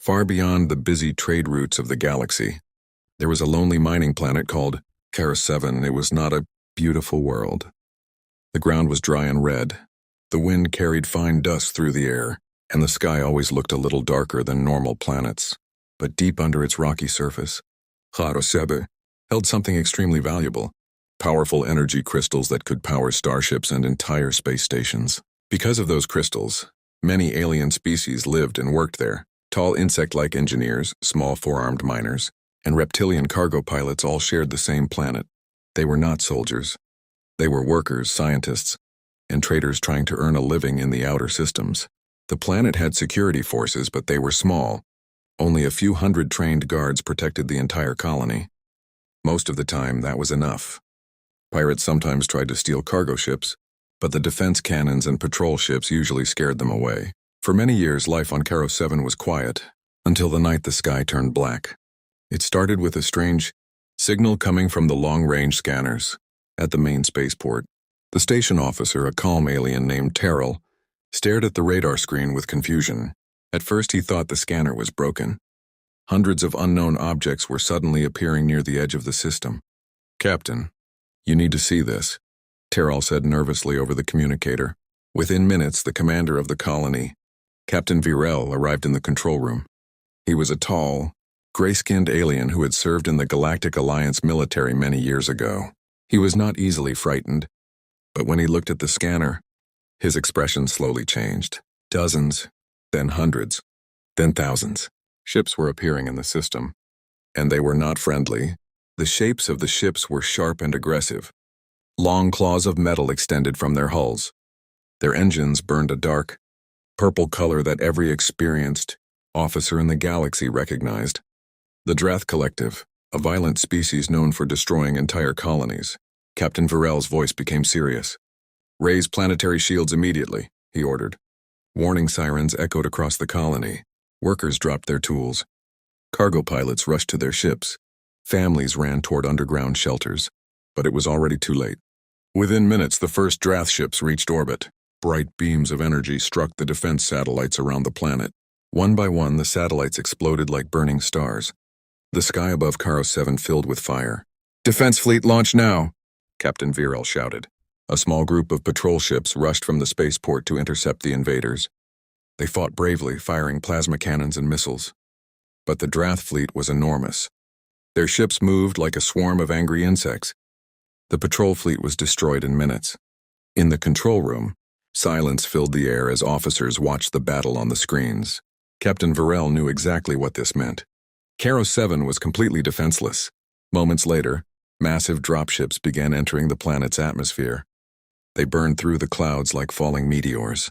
Far beyond the busy trade routes of the galaxy, there was a lonely mining planet called Kara 7. It was not a beautiful world. The ground was dry and red. The wind carried fine dust through the air, and the sky always looked a little darker than normal planets. But deep under its rocky surface, Kara 7 held something extremely valuable: powerful energy crystals that could power starships and entire space stations. Because of those crystals, many alien species lived and worked there. Tall insect-like engineers, small four-armed miners, and reptilian cargo pilots all shared the same planet. They were not soldiers. They were workers, scientists, and traders trying to earn a living in the outer systems. The planet had security forces, but they were small. Only a few hundred trained guards protected the entire colony. Most of the time, that was enough. Pirates sometimes tried to steal cargo ships, but the defense cannons and patrol ships usually scared them away. For many years, life on Kara 7 was quiet, until the night the sky turned black. It started with a strange signal coming from the long-range scanners at the main spaceport. The station officer, a calm alien named Terrell, stared at the radar screen with confusion. At first, he thought the scanner was broken. Hundreds of unknown objects were suddenly appearing near the edge of the system. "Captain, you need to see this," Terrell said nervously over the communicator. Within minutes, the commander of the colony, Captain Virel, arrived in the control room. He was a tall, gray-skinned alien who had served in the Galactic Alliance military many years ago. He was not easily frightened, but when he looked at the scanner, his expression slowly changed. Dozens, then hundreds, then thousands. Ships were appearing in the system, and they were not friendly. The shapes of the ships were sharp and aggressive. Long claws of metal extended from their hulls. Their engines burned a dark, purple color that every experienced officer in the galaxy recognized. The Drath Collective, a violent species known for destroying entire colonies. Captain Virel's voice became serious. "Raise planetary shields immediately," he ordered. Warning sirens echoed across the colony. Workers dropped their tools. Cargo pilots rushed to their ships. Families ran toward underground shelters, but it was already too late. Within minutes, the first Drath ships reached orbit. Bright beams of energy struck the defense satellites around the planet. One by one, the satellites exploded like burning stars. The sky above Kara 7 filled with fire. "Defense fleet, launch now!" Captain Virel shouted. A small group of patrol ships rushed from the spaceport to intercept the invaders. They fought bravely, firing plasma cannons and missiles. But the Drath fleet was enormous. Their ships moved like a swarm of angry insects. The patrol fleet was destroyed in minutes. In the control room, silence filled the air as officers watched the battle on the screens. Captain Virel knew exactly what this meant. Kara 7 was completely defenseless. Moments later, massive dropships began entering the planet's atmosphere. They burned through the clouds like falling meteors.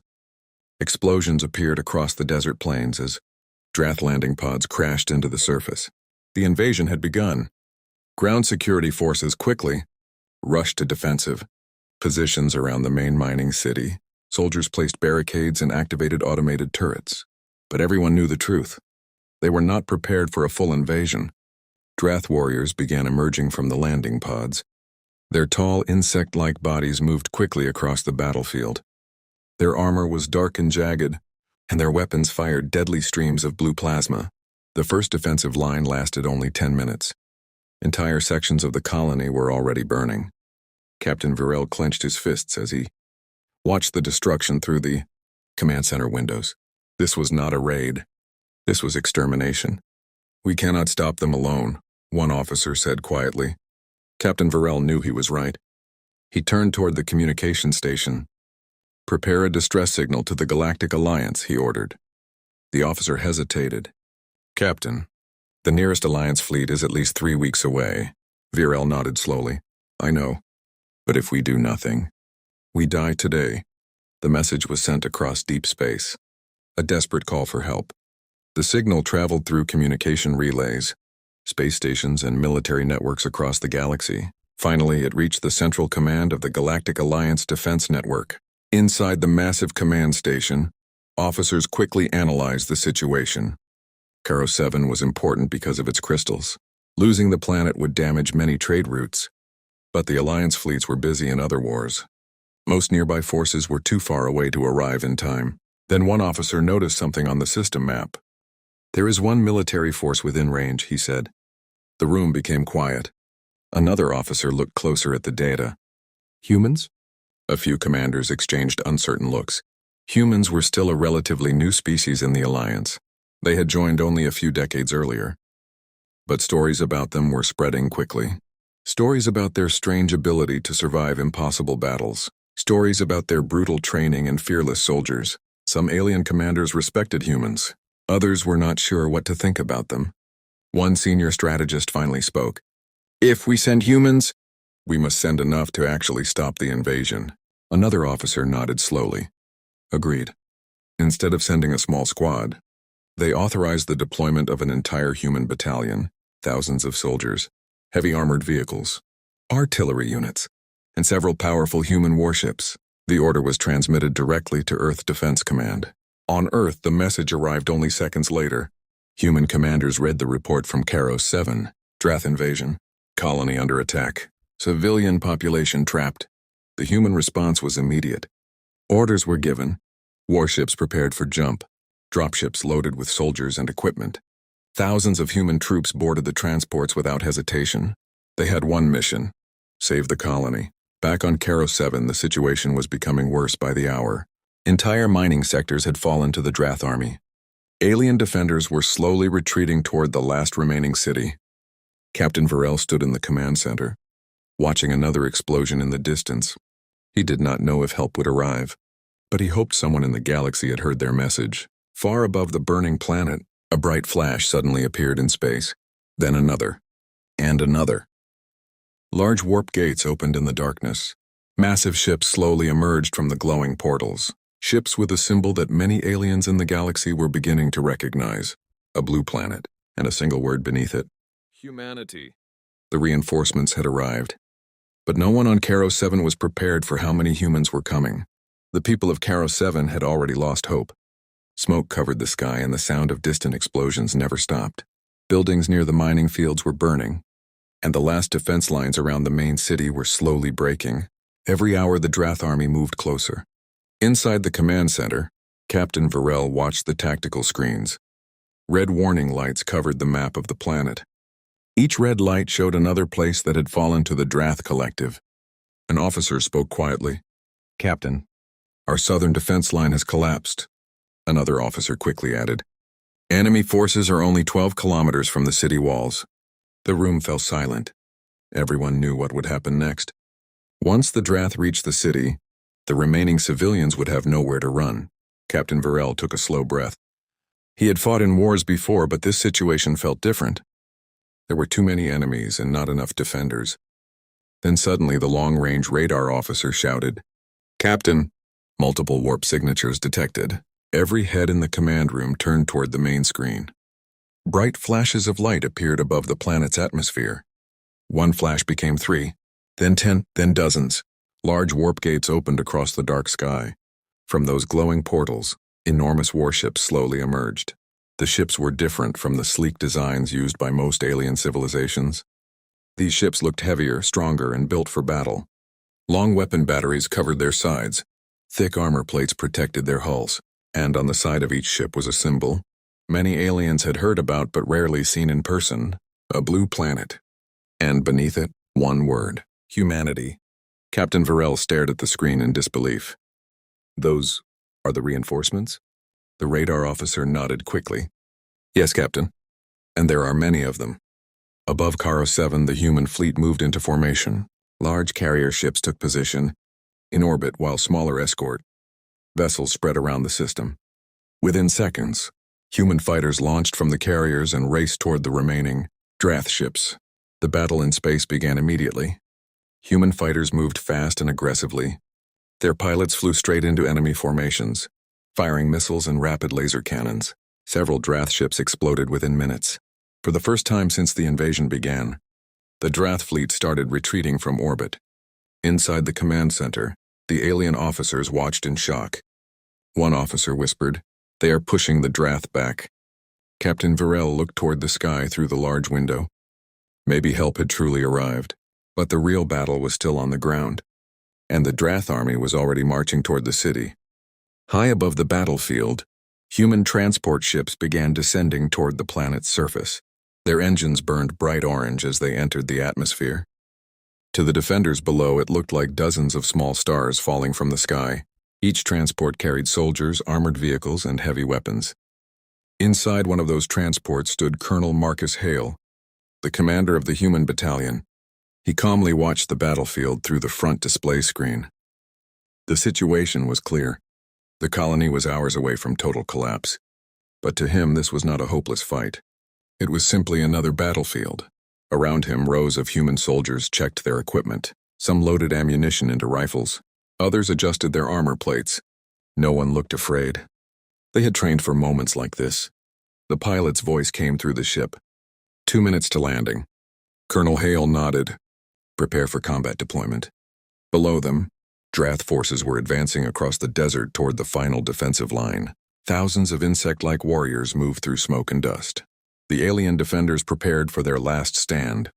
Explosions appeared across the desert plains as Drath landing pods crashed into the surface. The invasion had begun. Ground security forces quickly rushed to defensive positions around the main mining city. Soldiers placed barricades and activated automated turrets. But everyone knew the truth. They were not prepared for a full invasion. Drath warriors began emerging from the landing pods. Their tall, insect-like bodies moved quickly across the battlefield. Their armor was dark and jagged, and their weapons fired deadly streams of blue plasma. The first defensive line lasted only 10 minutes. Entire sections of the colony were already burning. Captain Virel clenched his fists as he watched the destruction through the command center windows. This was not a raid. This was extermination. "We cannot stop them alone," one officer said quietly. Captain Virel knew he was right. He turned toward the communication station. "Prepare a distress signal to the Galactic Alliance," he ordered. The officer hesitated. "Captain, the nearest Alliance fleet is at least 3 weeks away." Virel nodded slowly. "I know. But if we do nothing, we die today." The message was sent across deep space. A desperate call for help. The signal traveled through communication relays, space stations, and military networks across the galaxy. Finally, it reached the central command of the Galactic Alliance Defense Network. Inside the massive command station, officers quickly analyzed the situation. Kara 7 was important because of its crystals. Losing the planet would damage many trade routes, but the Alliance fleets were busy in other wars. Most nearby forces were too far away to arrive in time. Then one officer noticed something on the system map. "There is one military force within range," he said. The room became quiet. Another officer looked closer at the data. "Humans?" A few commanders exchanged uncertain looks. Humans were still a relatively new species in the Alliance. They had joined only a few decades earlier. But stories about them were spreading quickly. Stories about their strange ability to survive impossible battles. Stories about their brutal training and fearless soldiers. Some alien commanders respected humans. Others were not sure what to think about them. One senior strategist finally spoke. "If we send humans, we must send enough to actually stop the invasion." Another officer nodded slowly. "Agreed." Instead of sending a small squad, they authorized the deployment of an entire human battalion, thousands of soldiers, heavy armored vehicles, artillery units, and several powerful human warships. The order was transmitted directly to Earth Defense Command. On Earth, the message arrived only seconds later. Human commanders read the report from Karos 7, Drath invasion, colony under attack, civilian population trapped. The human response was immediate. Orders were given, warships prepared for jump, dropships loaded with soldiers and equipment. Thousands of human troops boarded the transports without hesitation. They had one mission: save the colony. Back on Karos 7, the situation was becoming worse by the hour. Entire mining sectors had fallen to the Drath army. Alien defenders were slowly retreating toward the last remaining city. Captain Varel stood in the command center, watching another explosion in the distance. He did not know if help would arrive, but he hoped someone in the galaxy had heard their message. Far above the burning planet, a bright flash suddenly appeared in space. Then another. And another. Large warp gates opened in the darkness. Massive ships slowly emerged from the glowing portals. Ships with a symbol that many aliens in the galaxy were beginning to recognize. A blue planet, and a single word beneath it: humanity. The reinforcements had arrived. But no one on Karos 7 was prepared for how many humans were coming. The people of Karos 7 had already lost hope. Smoke covered the sky and the sound of distant explosions never stopped. Buildings near the mining fields were burning, and the last defense lines around the main city were slowly breaking. Every hour the Drath army moved closer. Inside the command center, Captain Varel watched the tactical screens. Red warning lights covered the map of the planet. Each red light showed another place that had fallen to the Drath Collective. An officer spoke quietly. "Captain, our southern defense line has collapsed." Another officer quickly added, "Enemy forces are only 12 kilometers from the city walls." The room fell silent. Everyone knew what would happen next. Once the Drath reached the city, the remaining civilians would have nowhere to run. Captain Varel took a slow breath. He had fought in wars before, but this situation felt different. There were too many enemies and not enough defenders. Then suddenly the long-range radar officer shouted, "Captain!" Multiple warp signatures detected. Every head in the command room turned toward the main screen. Bright flashes of light appeared above the planet's atmosphere. One flash became 3, then 10, then dozens. Large warp gates opened across the dark sky. From those glowing portals, enormous warships slowly emerged. The ships were different from the sleek designs used by most alien civilizations. These ships looked heavier, stronger, and built for battle. Long weapon batteries covered their sides. Thick armor plates protected their hulls, and on the side of each ship was a symbol many aliens had heard about but rarely seen in person: a blue planet. And beneath it, one word: humanity. Captain Varel stared at the screen in disbelief. "Those are the reinforcements?" The radar officer nodded quickly. "Yes, Captain. And there are many of them." Above Karos 7, the human fleet moved into formation. Large carrier ships took position in orbit while smaller escort vessels spread around the system. Within seconds, human fighters launched from the carriers and raced toward the remaining Drath ships. The battle in space began immediately. Human fighters moved fast and aggressively. Their pilots flew straight into enemy formations, firing missiles and rapid laser cannons. Several Drath ships exploded within minutes. For the first time since the invasion began, the Drath fleet started retreating from orbit. Inside the command center, the alien officers watched in shock. One officer whispered, "They are pushing the Drath back." Captain Varel looked toward the sky through the large window. Maybe help had truly arrived, but the real battle was still on the ground, and the Drath army was already marching toward the city. High above the battlefield, Human transport ships began descending toward the planet's surface. Their engines burned bright orange as they entered the atmosphere. To the defenders below, it looked like dozens of small stars falling from the sky. Each transport carried soldiers, armored vehicles, and heavy weapons. Inside one of those transports stood Colonel Marcus Hale, the commander of the human battalion. He calmly watched the battlefield through the front display screen. The situation was clear. The colony was hours away from total collapse. But to him, this was not a hopeless fight. It was simply another battlefield. Around him, rows of human soldiers checked their equipment. Some loaded ammunition into rifles. Others adjusted their armor plates. No one looked afraid. They had trained for moments like this. The pilot's voice came through the ship. 2 minutes to landing. Colonel Hale nodded. Prepare for combat deployment. Below them, Drath forces were advancing across the desert toward the final defensive line. Thousands of insect-like warriors moved through smoke and dust. The alien defenders prepared for their last stand.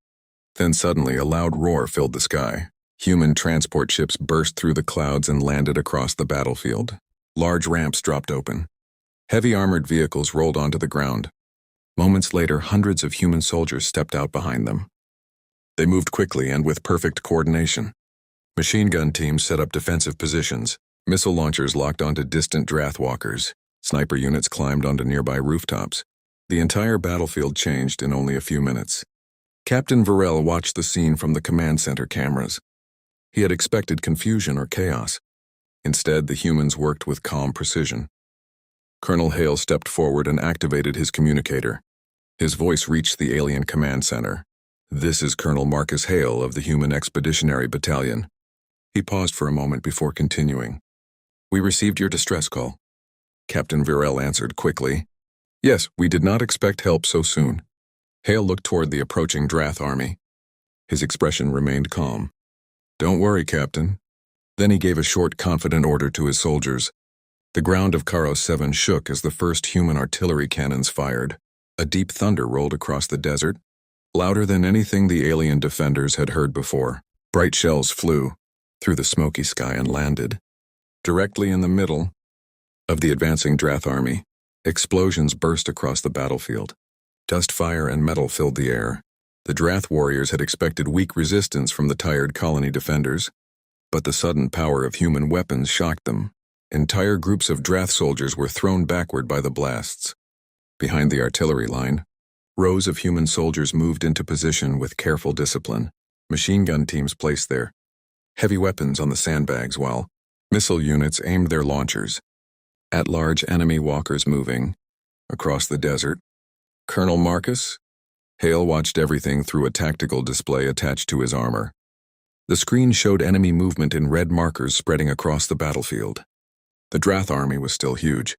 Then suddenly a loud roar filled the sky. Human transport ships burst through the clouds and landed across the battlefield. Large ramps dropped open. Heavy armored vehicles rolled onto the ground. Moments later, hundreds of human soldiers stepped out behind them. They moved quickly and with perfect coordination. Machine gun teams set up defensive positions. Missile launchers locked onto distant Drath walkers. Sniper units climbed onto nearby rooftops. The entire battlefield changed in only a few minutes. Captain Varel watched the scene from the command center cameras. He had expected confusion or chaos. Instead, the humans worked with calm precision. Colonel Hale stepped forward and activated his communicator. His voice reached the alien command center. "This is Colonel Marcus Hale of the Human Expeditionary Battalion." He paused for a moment before continuing. "We received your distress call." Captain Varel answered quickly. "Yes, we did not expect help so soon." Hale looked toward the approaching Drath army. His expression remained calm. "Don't worry, Captain." Then he gave a short, confident order to his soldiers. The ground of Karo 7 shook as the first human artillery cannons fired. A deep thunder rolled across the desert, louder than anything the alien defenders had heard before. Bright shells flew through the smoky sky and landed directly in the middle of the advancing Drath army. Explosions burst across the battlefield. Dust, fire, and metal filled the air. The Drath warriors had expected weak resistance from the tired colony defenders, but the sudden power of human weapons shocked them. Entire groups of Drath soldiers were thrown backward by the blasts. Behind the artillery line, rows of human soldiers moved into position with careful discipline. Machine gun teams placed their heavy weapons on the sandbags while missile units aimed their launchers at large enemy walkers moving across the desert. Colonel Marcus Hale watched everything through a tactical display attached to his armor. The screen showed enemy movement in red markers spreading across the battlefield. The Drath army was still huge,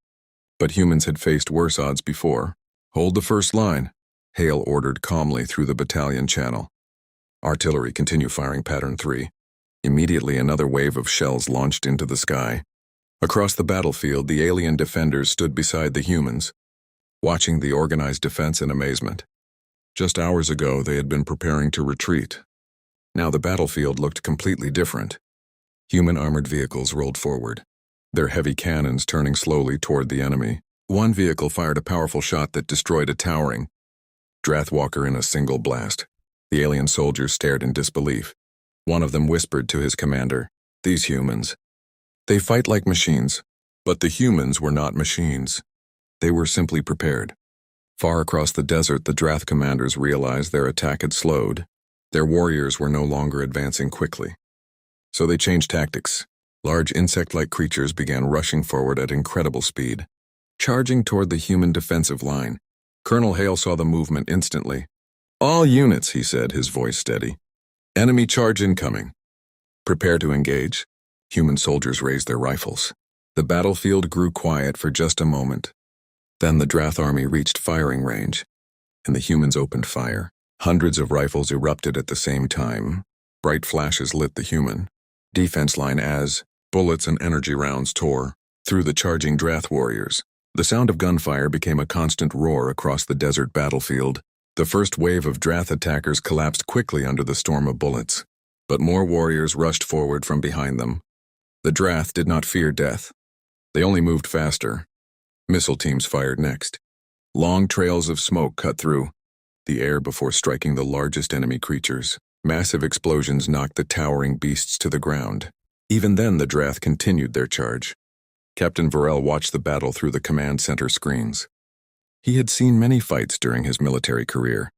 but humans had faced worse odds before. "Hold the first line," Hale ordered calmly through the battalion channel. "Artillery, continue firing pattern 3. Immediately, another wave of shells launched into the sky. Across the battlefield, the alien defenders stood beside the humans, watching the organized defense in amazement. Just hours ago, they had been preparing to retreat. Now the battlefield looked completely different. Human armored vehicles rolled forward, their heavy cannons turning slowly toward the enemy. One vehicle fired a powerful shot that destroyed a towering Drath walker in a single blast. The alien soldiers stared in disbelief. One of them whispered to his commander, "These humans, they fight like machines." But the humans were not machines. They were simply prepared. Far across the desert, the Drath commanders realized their attack had slowed. Their warriors were no longer advancing quickly. So they changed tactics. Large insect-like creatures began rushing forward at incredible speed, charging toward the human defensive line. Colonel Hale saw the movement instantly. "All units," he said, his voice steady. "Enemy charge incoming. Prepare to engage." Human soldiers raised their rifles. The battlefield grew quiet for just a moment. Then the Drath army reached firing range, and the humans opened fire. Hundreds of rifles erupted at the same time. Bright flashes lit the human defense line as bullets and energy rounds tore through the charging Drath warriors. The sound of gunfire became a constant roar across the desert battlefield. The first wave of Drath attackers collapsed quickly under the storm of bullets, but more warriors rushed forward from behind them. The Drath did not fear death. They only moved faster. Missile teams fired next. Long trails of smoke cut through the air before striking the largest enemy creatures. Massive explosions knocked the towering beasts to the ground. Even then, the Drath continued their charge. Captain Varel watched the battle through the command center screens. He had seen many fights during his military career,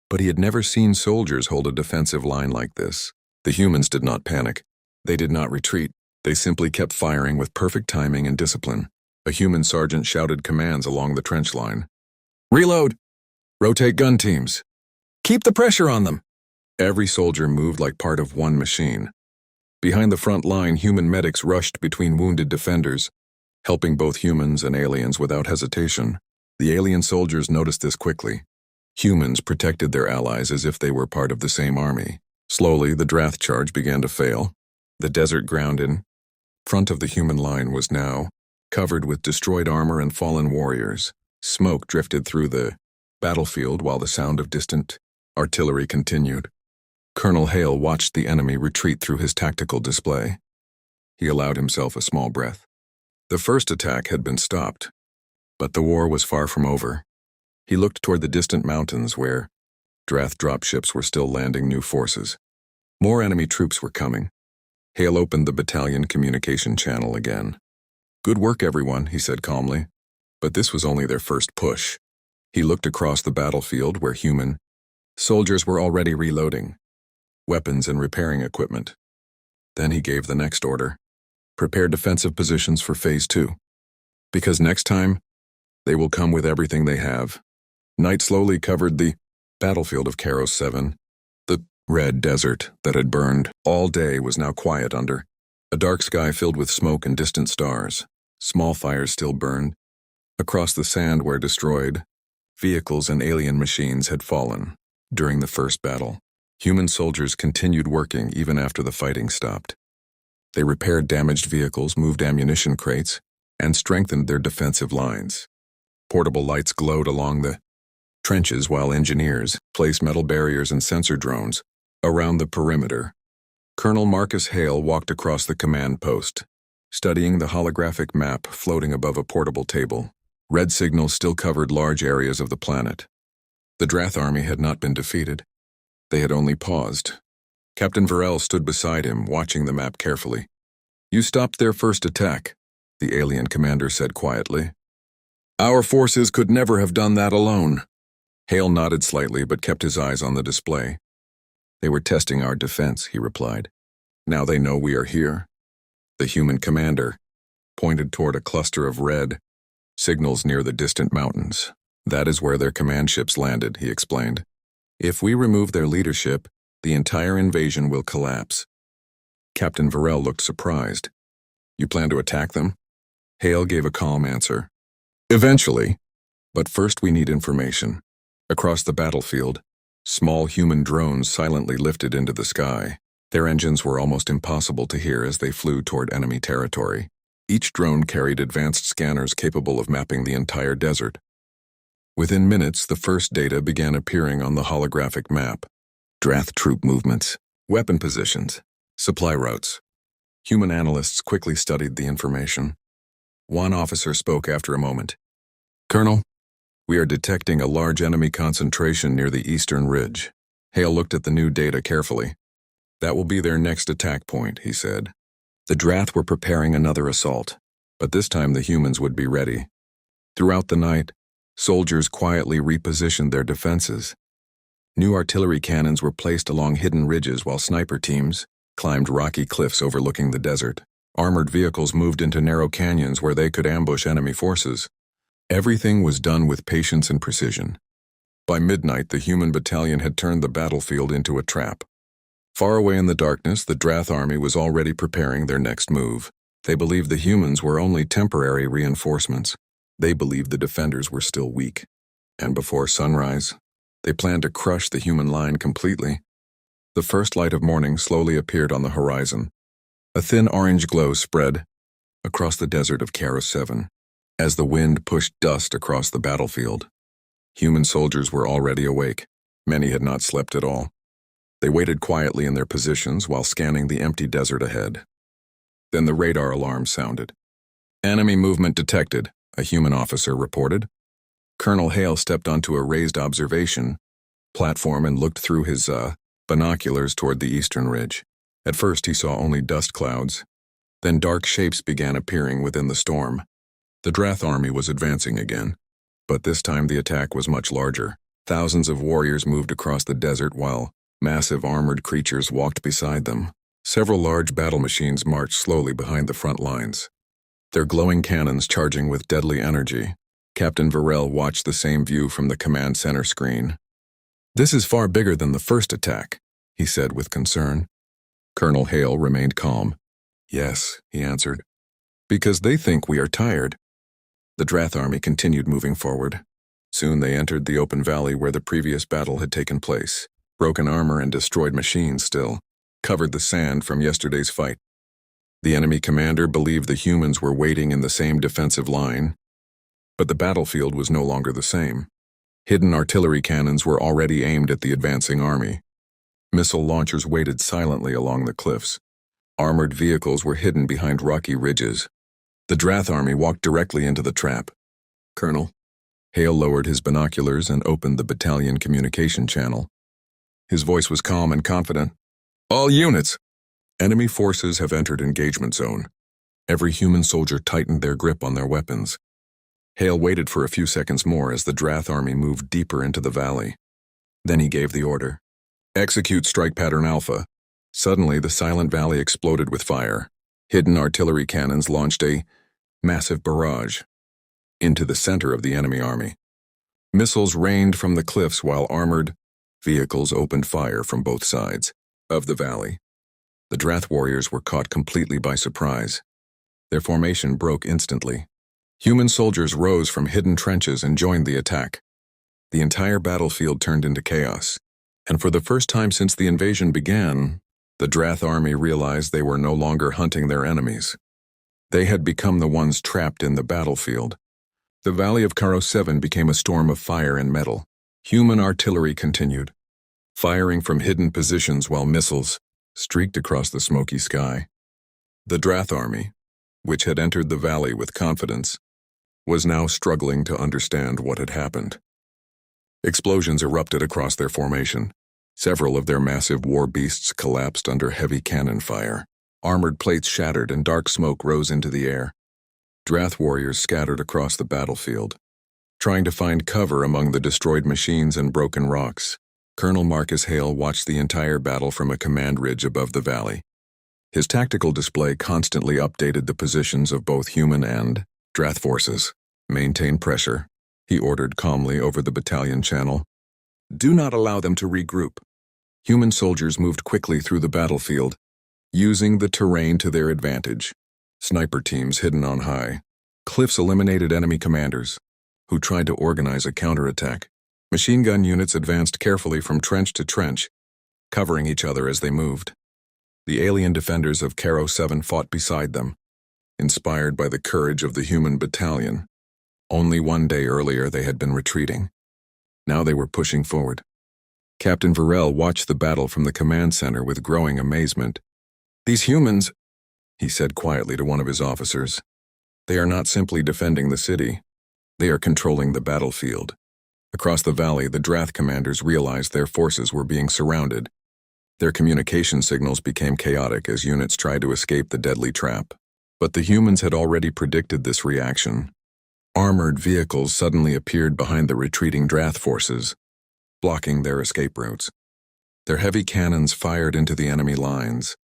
but he had never seen soldiers hold a defensive line like this. The humans did not panic. They did not retreat. They simply kept firing with perfect timing and discipline. A human sergeant shouted commands along the trench line. "Reload! Rotate gun teams! Keep the pressure on them!" Every soldier moved like part of one machine. Behind the front line, human medics rushed between wounded defenders, helping both humans and aliens without hesitation. The alien soldiers noticed this quickly. Humans protected their allies as if they were part of the same army. Slowly, the Drath charge began to fail. The desert ground in front of the human line was now covered with destroyed armor and fallen warriors. Smoke drifted through the battlefield while the sound of distant artillery continued. Colonel Hale watched the enemy retreat through his tactical display. He allowed himself a small breath. The first attack had been stopped, but the war was far from over. He looked toward the distant mountains where Drath dropships were still landing new forces. More enemy troops were coming. Hale opened the battalion communication channel again. "Good work, everyone," he said calmly. But this was only their first push. He looked across the battlefield where human soldiers were already reloading weapons and repairing equipment. Then he gave the next order. "Prepare defensive positions for Phase 2. Because next time, they will come with everything they have." Night slowly covered the battlefield of Karos 7. The red desert that had burned all day was now quiet under a dark sky filled with smoke and distant stars. Small fires still burned across the sand where destroyed vehicles and alien machines had fallen during the first battle. Human soldiers continued working even after the fighting stopped. They repaired damaged vehicles, moved ammunition crates, and strengthened their defensive lines. Portable lights glowed along the trenches while engineers placed metal barriers and sensor drones around the perimeter. Colonel Marcus Hale walked across the command post, studying the holographic map floating above a portable table. Red signals still covered large areas of the planet. The Drath army had not been defeated. They had only paused. Captain Varel stood beside him, watching the map carefully. "You stopped their first attack," the alien commander said quietly. "Our forces could never have done that alone." Hale nodded slightly but kept his eyes on the display. "They were testing our defense," he replied. "Now they know we are here." The human commander pointed toward a cluster of red signals near the distant mountains. "That is where their command ships landed," he explained. "If we remove their leadership, the entire invasion will collapse." Captain Varel looked surprised. "You plan to attack them?" Hale gave a calm answer. "Eventually. But first we need information." Across the battlefield, small human drones silently lifted into the sky. Their engines were almost impossible to hear as they flew toward enemy territory. Each drone carried advanced scanners capable of mapping the entire desert. Within minutes, the first data began appearing on the holographic map. Drath troop movements, weapon positions, supply routes. Human analysts quickly studied the information. One officer spoke after a moment. "Colonel, we are detecting a large enemy concentration near the eastern ridge." Hale looked at the new data carefully. "That will be their next attack point," he said. The Drath were preparing another assault, but this time the humans would be ready. Throughout the night, soldiers quietly repositioned their defenses. New artillery cannons were placed along hidden ridges while sniper teams climbed rocky cliffs overlooking the desert. Armored vehicles moved into narrow canyons where they could ambush enemy forces. Everything was done with patience and precision. By midnight, the human battalion had turned the battlefield into a trap. Far away in the darkness, the Drath army was already preparing their next move. They believed the humans were only temporary reinforcements. They believed the defenders were still weak. And before sunrise, they planned to crush the human line completely. The first light of morning slowly appeared on the horizon. A thin orange glow spread across the desert of Karos 7 as the wind pushed dust across the battlefield. Human soldiers were already awake. Many had not slept at all. They waited quietly in their positions while scanning the empty desert ahead. Then the radar alarm sounded. "Enemy movement detected," a human officer reported. Colonel Hale stepped onto a raised observation platform and looked through his binoculars toward the eastern ridge. At first he saw only dust clouds. Then dark shapes began appearing within the storm. The Drath army was advancing again, but this time the attack was much larger. Thousands of warriors moved across the desert while massive armored creatures walked beside them. Several large battle machines marched slowly behind the front lines, their glowing cannons charging with deadly energy. Captain Varel watched the same view from the command center screen. "This is far bigger than the first attack," he said with concern. Colonel Hale remained calm. "Yes," he answered, "because they think we are tired." The Drath army continued moving forward. Soon they entered the open valley where the previous battle had taken place. Broken armor and destroyed machines still covered the sand from yesterday's fight. The enemy commander believed the humans were waiting in the same defensive line, but the battlefield was no longer the same. Hidden artillery cannons were already aimed at the advancing army. Missile launchers waited silently along the cliffs. Armored vehicles were hidden behind rocky ridges. The Drath army walked directly into the trap. "Colonel." Hale lowered his binoculars and opened the battalion communication channel. His voice was calm and confident. "All units! Enemy forces have entered engagement zone." Every human soldier tightened their grip on their weapons. Hale waited for a few seconds more as the Drath army moved deeper into the valley. Then he gave the order. "Execute strike pattern Alpha." Suddenly, the silent valley exploded with fire. Hidden artillery cannons launched a massive barrage into the center of the enemy army. Missiles rained from the cliffs while armored vehicles opened fire from both sides of the valley. The Drath warriors were caught completely by surprise. Their formation broke instantly. Human soldiers rose from hidden trenches and joined the attack. The entire battlefield turned into chaos, and for the first time since the invasion began, the Drath army realized they were no longer hunting their enemies. They had become the ones trapped in the battlefield. The valley of Karo 7 became a storm of fire and metal. Human artillery continued, firing from hidden positions while missiles streaked across the smoky sky. The Drath army, which had entered the valley with confidence, was now struggling to understand what had happened. Explosions erupted across their formation. Several of their massive war beasts collapsed under heavy cannon fire. Armored plates shattered and dark smoke rose into the air. Drath warriors scattered across the battlefield, trying to find cover among the destroyed machines and broken rocks. Colonel Marcus Hale watched the entire battle from a command ridge above the valley. His tactical display constantly updated the positions of both human and Drath forces. "Maintain pressure," he ordered calmly over the battalion channel. "Do not allow them to regroup." Human soldiers moved quickly through the battlefield, using the terrain to their advantage. Sniper teams hidden on high cliffs eliminated enemy commanders, who tried to organize a counterattack. Machine gun units advanced carefully from trench to trench, covering each other as they moved. The alien defenders of Karo 7 fought beside them, inspired by the courage of the human battalion. Only one day earlier they had been retreating. Now they were pushing forward. Captain Varel watched the battle from the command center with growing amazement. "These humans," he said quietly to one of his officers, "they are not simply defending the city. They are controlling the battlefield." Across the valley, the Drath commanders realized their forces were being surrounded. Their communication signals became chaotic as units tried to escape the deadly trap. But the humans had already predicted this reaction. Armored vehicles suddenly appeared behind the retreating Drath forces, blocking their escape routes. Their heavy cannons fired into the enemy lines,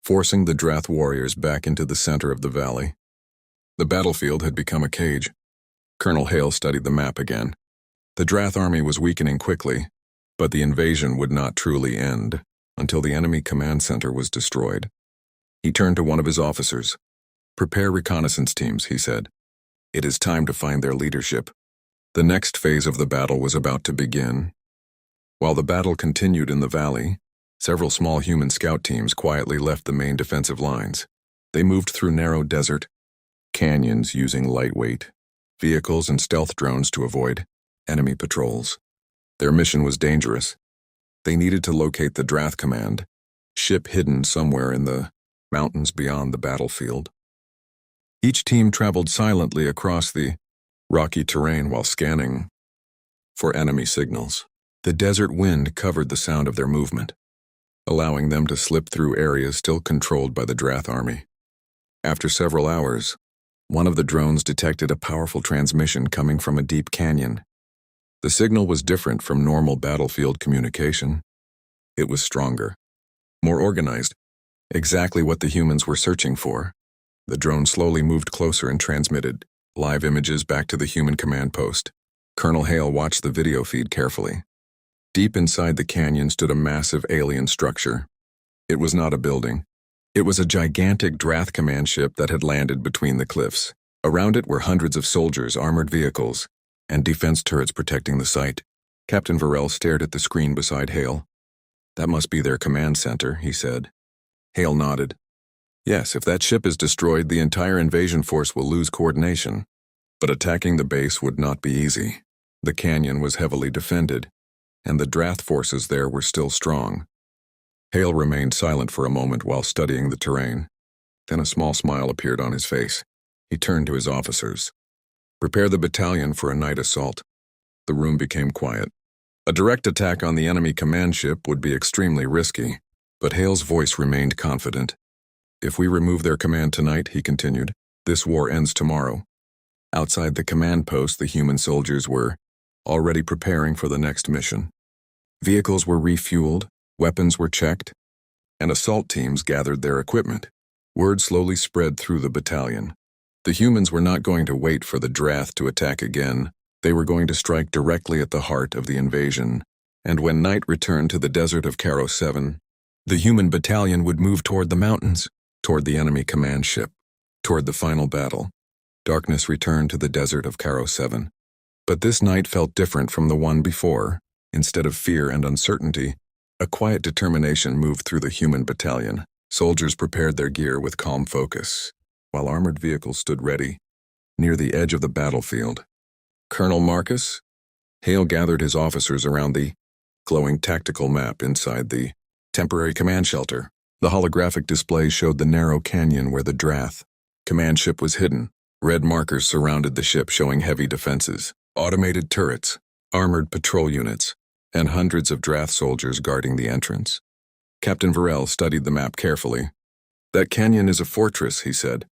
forcing the Drath warriors back into the center of the valley. The battlefield had become a cage. Colonel Hale studied the map again. The Drath army was weakening quickly, but the invasion would not truly end until the enemy command center was destroyed. He turned to one of his officers. "Prepare reconnaissance teams," he said. "It is time to find their leadership." The next phase of the battle was about to begin. While the battle continued in the valley, several small human scout teams quietly left the main defensive lines. They moved through narrow desert canyons using lightweight vehicles and stealth drones to avoid enemy patrols. Their mission was dangerous. They needed to locate the Drath command, ship hidden somewhere in the mountains beyond the battlefield. Each team traveled silently across the rocky terrain while scanning for enemy signals. The desert wind covered the sound of their movement, allowing them to slip through areas still controlled by the Drath army. After several hours, one of the drones detected a powerful transmission coming from a deep canyon. The signal was different from normal battlefield communication. It was stronger, more organized, exactly what the humans were searching for. The drone slowly moved closer and transmitted live images back to the human command post. Colonel Hale watched the video feed carefully. Deep inside the canyon stood a massive alien structure. It was not a building. It was a gigantic Drath command ship that had landed between the cliffs. Around it were hundreds of soldiers, armored vehicles, and defense turrets protecting the site. Captain Varel stared at the screen beside Hale. "That must be their command center," he said. Hale nodded. "Yes, if that ship is destroyed, the entire invasion force will lose coordination. But attacking the base would not be easy. The canyon was heavily defended, and the Drath forces there were still strong." Hale remained silent for a moment while studying the terrain. Then a small smile appeared on his face. He turned to his officers. "Prepare the battalion for a night assault." The room became quiet. A direct attack on the enemy command ship would be extremely risky, but Hale's voice remained confident. "If we remove their command tonight," he continued, "this war ends tomorrow." Outside the command post, the human soldiers were already preparing for the next mission. Vehicles were refueled, weapons were checked, and assault teams gathered their equipment. Word slowly spread through the battalion. The humans were not going to wait for the Drath to attack again. They were going to strike directly at the heart of the invasion. And when night returned to the desert of Caro 7, the human battalion would move toward the mountains, toward the enemy command ship, toward the final battle. Darkness returned to the desert of Caro 7. But this night felt different from the one before. Instead of fear and uncertainty, a quiet determination moved through the human battalion. Soldiers prepared their gear with calm focus, while armored vehicles stood ready, near the edge of the battlefield. "Colonel Marcus?" Hale gathered his officers around the glowing tactical map inside the temporary command shelter. The holographic display showed the narrow canyon where the Drath command ship was hidden. Red markers surrounded the ship showing heavy defenses, automated turrets, armored patrol units, and hundreds of Drath soldiers guarding the entrance. Captain Varel studied the map carefully. "That canyon is a fortress," he said.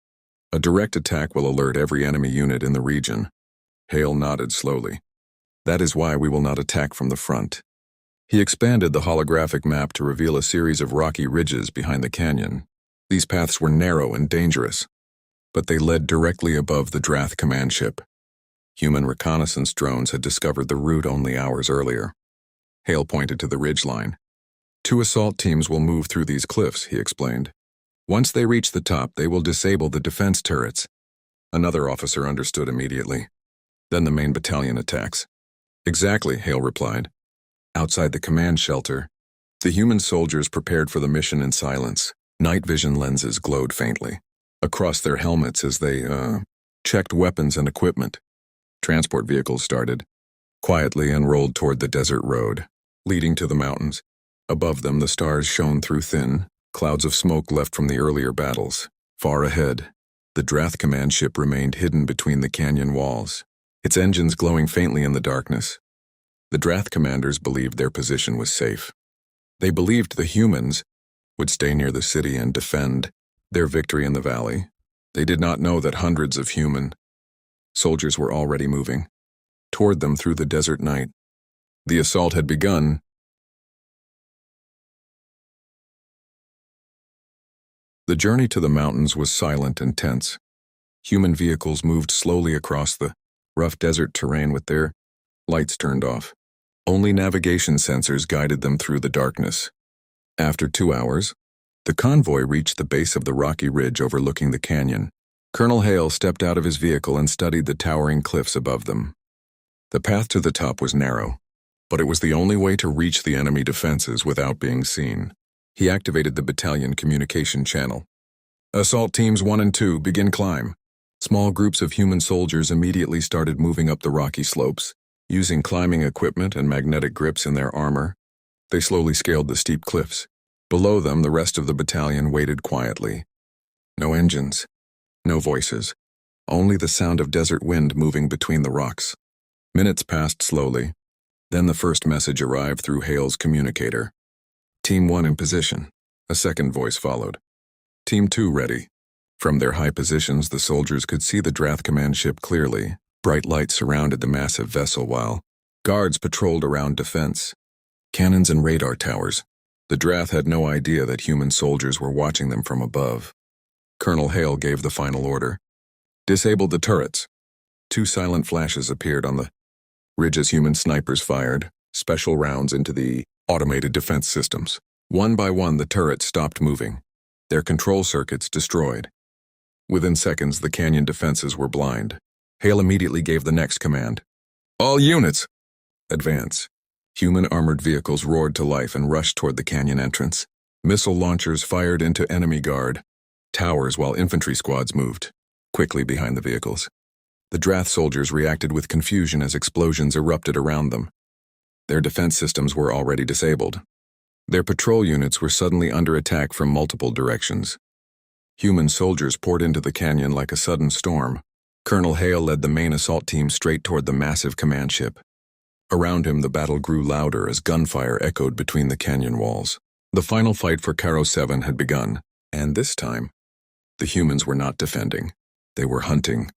"A direct attack will alert every enemy unit in the region." Hale nodded slowly. "That is why we will not attack from the front." He expanded the holographic map to reveal a series of rocky ridges behind the canyon. These paths were narrow and dangerous, but they led directly above the Drath command ship. Human reconnaissance drones had discovered the route only hours earlier. Hale pointed to the ridgeline. "Two assault teams will move through these cliffs," he explained. "Once they reach the top, they will disable the defense turrets." Another officer understood immediately. "Then the main battalion attacks." "Exactly," Hale replied. Outside the command shelter, the human soldiers prepared for the mission in silence. Night vision lenses glowed faintly across their helmets as they, checked weapons and equipment. Transport vehicles started quietly and rolled toward the desert road, leading to the mountains. Above them, the stars shone through thin clouds of smoke left from the earlier battles. Far ahead, the Drath command ship remained hidden between the canyon walls, its engines glowing faintly in the darkness. The Drath commanders believed their position was safe. They believed the humans would stay near the city and defend their victory in the valley. They did not know that hundreds of human soldiers were already moving toward them through the desert night. The assault had begun. The journey to the mountains was silent and tense. Human vehicles moved slowly across the rough desert terrain with their lights turned off. Only navigation sensors guided them through the darkness. After 2 hours, the convoy reached the base of the rocky ridge overlooking the canyon. Colonel Hale stepped out of his vehicle and studied the towering cliffs above them. The path to the top was narrow, but it was the only way to reach the enemy defenses without being seen. He activated the battalion communication channel. "Assault teams 1 and 2, begin climb." Small groups of human soldiers immediately started moving up the rocky slopes. Using climbing equipment and magnetic grips in their armor, they slowly scaled the steep cliffs. Below them, the rest of the battalion waited quietly. No engines, no voices, only the sound of desert wind moving between the rocks. Minutes passed slowly. Then the first message arrived through Hale's communicator. Team 1 in position. A second voice followed. Team 2 ready. From their high positions, the soldiers could see the Drath command ship clearly. Bright lights surrounded the massive vessel while guards patrolled around defense. Cannons and radar towers. The Drath had no idea that human soldiers were watching them from above. Colonel Hale gave the final order. Disable the turrets. 2 silent flashes appeared on the ridge as human snipers fired special rounds into the automated defense systems. One by one, the turrets stopped moving, their control circuits destroyed. Within seconds, the canyon defenses were blind. Hale immediately gave the next command. All units, advance. Human armored vehicles roared to life and rushed toward the canyon entrance. Missile launchers fired into enemy guard towers while infantry squads moved quickly behind the vehicles. The Drath soldiers reacted with confusion as explosions erupted around them. Their defense systems were already disabled. Their patrol units were suddenly under attack from multiple directions. Human soldiers poured into the canyon like a sudden storm. Colonel Hale led the main assault team straight toward the massive command ship. Around him, the battle grew louder as gunfire echoed between the canyon walls. The final fight for Caro 7 had begun, and this time, the humans were not defending. They were hunting.